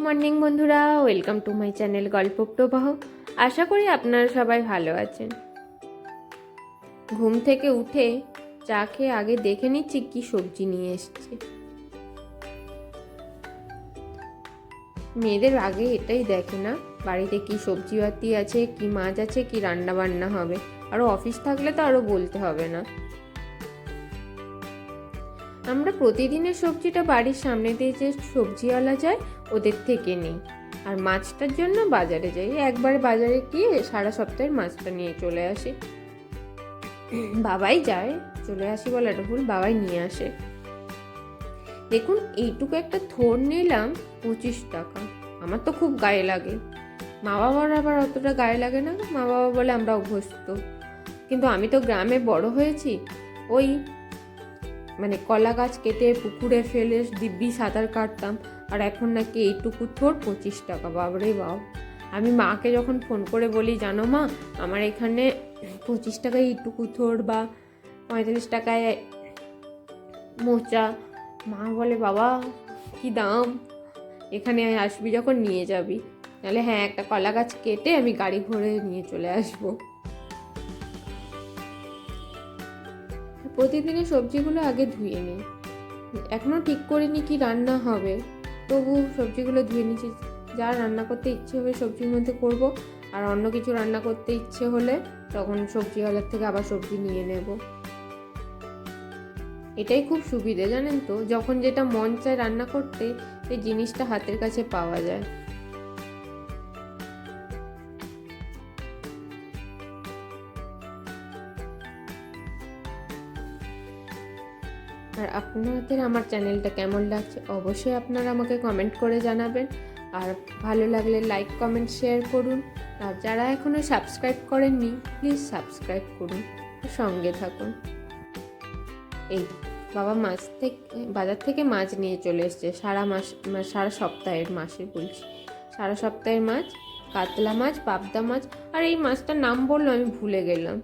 Morning বন্ধুরা, welcome to my channel গল্প প্রবাহ। আশা করি আপনারা সবাই ভালো আছেন। ঘুম থেকে উঠে চা খেয়ে আগে দেখে নিচ্ছি কি সবজি নিয়ে এসছে। মেয়েদের আগে এটাই দেখে না বাড়িতে কি সবজি বাতি আছে, কি মাছ আছে, কি রান্না বান্না হবে। আরও অফিস থাকলে তো আরও বলতে হবে না। আমরা প্রতিদিনের সবজিটা বাড়ির সামনে দিয়ে যে সবজিওয়ালা যায় ওদের থেকে নিই, আর মাছটার জন্য বাজারে যাই। একবার বাজারে গিয়ে সারা সপ্তাহের মাছটা নিয়ে চলে আসি। বাবাই যায়, চলে আসি বলাটা ভুল, বাবাই নিয়ে আসে। দেখুন, এইটুকু একটা থোর নিলাম 25 টাকা। আমার তো খুব গায়ে লাগে, মা বাবার আবার অতটা গায়ে লাগে না। মা বাবা বলে আমরা অভ্যস্ত, কিন্তু আমি তো গ্রামে বড় হয়েছি। ওই কলা গাছ কেটে পুকুরে ফেলে দিব্যি সাঁতার কাটতাম, আর এখন নাকি এইটুকু থোর 25 টাকা। বাবরে বাব! আমি মাকে যখন ফোন করে বলি, জানো মা, আমার এখানে 25 টাকায় এইটুকু থোর বা 45 টাকায় মোচা, মা বলে বাবা কি দাম, এখানে আসবি যখন নিয়ে যাবি, নাহলে হ্যাঁ একটা কলা গাছ কেটে আমি গাড়ি ভরে নিয়ে চলে আসবো। প্রতিদিনের সবজিগুলো আগে ধুয়ে নিই, এখনও ঠিক করিনি কি রান্না হবে, তবু সবজিগুলো ধুয়ে নিচ্ছি। যা রান্না করতে ইচ্ছে হবে সবজির মধ্যে করব, আর অন্য কিছু রান্না করতে ইচ্ছে হলে তখন সবজিওয়ালার থেকে আবার সবজি নিয়ে নেব। এটাই খুব সুবিধে, জানেন তো, যখন যেটা মন চায় রান্না করতে সেই জিনিসটা হাতের কাছে পাওয়া যায়। আর আপনাদের আমার চ্যানেলটা কেমন লাগছে অবশ্যই আপনারা আমাকে কমেন্ট করে জানাবেন, আর ভালো লাগলে লাইক কমেন্ট শেয়ার করুন। আর যারা এখনও সাবস্ক্রাইব করেননি প্লিজ সাবস্ক্রাইব করুন, সঙ্গে থাকুন। এই বাবা বাজার থেকে মাছ নিয়ে চলে এসছে, সারা সপ্তাহের সারা সপ্তাহের মাছ, কাতলা মাছ, পাবদা মাছ। আর এই মাছটার নাম বললো আমি ভুলে গেলাম।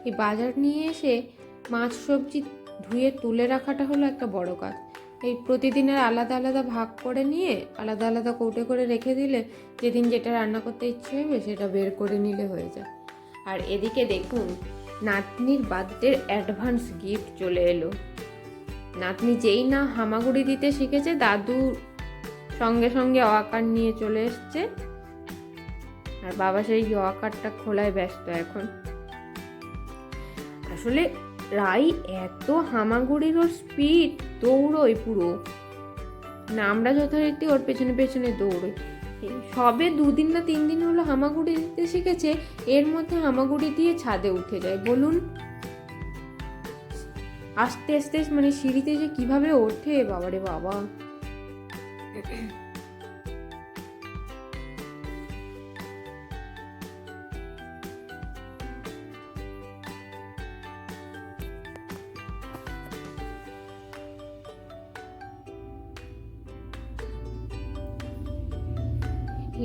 এই বাজার নিয়ে এসে মাছ সবজি ধুয়ে তুলে রাখাটা হলো একটা বড় কাজ। এই প্রতিদিনের আলাদা আলাদা ভাগ করে নিয়ে আলাদা আলাদা কৌটে করে রেখে দিলে যেদিন যেটা রান্না করতে ইচ্ছে হবে সেটা বের করে নিলে হয়ে যায়। আর এদিকে দেখুন, নাতনির বার্থডের অ্যাডভান্স গিফট চলে এলো। নাতনি যেই না হামাগুড়ি দিতে শিখেছে, দাদু সঙ্গে সঙ্গে অকার নিয়ে চলে এসছে, আর বাবা সেই অকারটা খোলায় ব্যস্ত এখন। আসলে রাই এত হামাগুড়ির ওর স্পিড, দৌড়োয় পুরো না, আমরা যথারীতি ওর পেছনে পেছনে দৌড়োই। সবে 2 দিন না 3 দিন হলো হামাগুড়ি দিতে শিখেছে, এর মধ্যে হামাগুড়ি দিয়ে ছাদে উঠে যায়। বলুন, আস্তে আস্তে সিঁড়িতে যে কিভাবে ওঠে, বাবারে বাবা!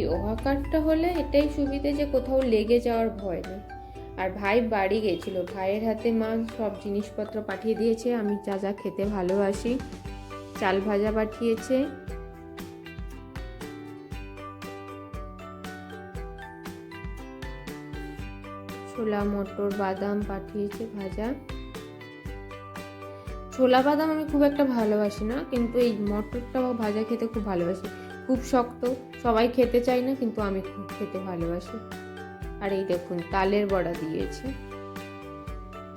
ইয়োগা কার্ডটা হলে এটাই সুবিধে যে কোথাও লেগে যাওয়ার ভয় নেই। আর ভাই বাড়ি গেছিল, ভাইয়ের হাতে মা সব জিনিসপত্র পাঠিয়ে দিয়েছে আমি যা যা খেতে ভালোবাসি। চাল ভাজা পাঠিয়েছে, ছোলা মটর বাদাম পাঠিয়েছে ভাজা। ছোলা বাদাম আমি খুব একটা ভালোবাসি না, কিন্তু এই মটরটা ভাজা খেতে খুব ভালোবাসি। খুব শক্ত, সবাই খেতে চায় না, কিন্তু আমি খুব খেতে ভালোবাসি। আর এই দেখুন, তালের বড়া দিয়েছে।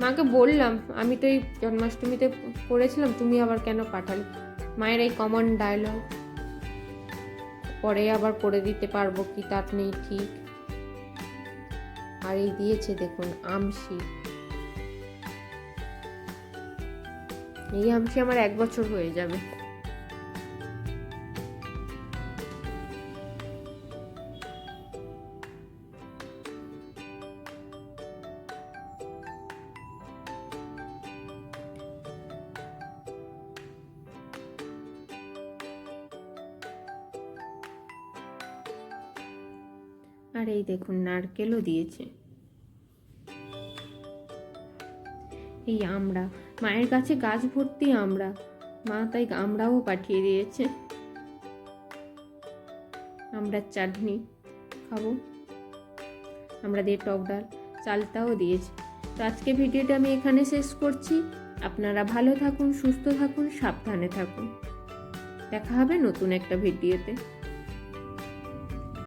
মাকে বললাম আমি তো এই জন্মাষ্টমীতে করেছিলাম, তুমি আবার কেন পাঠালে? মায়ের এই কমন ডায়লগ, পরে আবার করে দিতে পারবো কি তার নেই ঠিক। আর এই দিয়েছে দেখুন আমশি, এই আমশি আমার 1 বছর হয়ে যাবে। আর এই দেখুন নারকেলও দিয়েছে। এই আমড়া, মায়ের কাছে গাছ ভর্তি আমড়া, মা তাই আমড়াও পাঠিয়ে দিয়েছে। আমড়ার চাটনি খাবো, আমরা দিয়ে টক ডাল, চালটাও দিয়েছে। তো আজকে ভিডিওটা আমি এখানে শেষ করছি। আপনারা ভালো থাকুন, সুস্থ থাকুন, সাবধানে থাকুন। দেখা হবে নতুন একটা ভিডিওতে।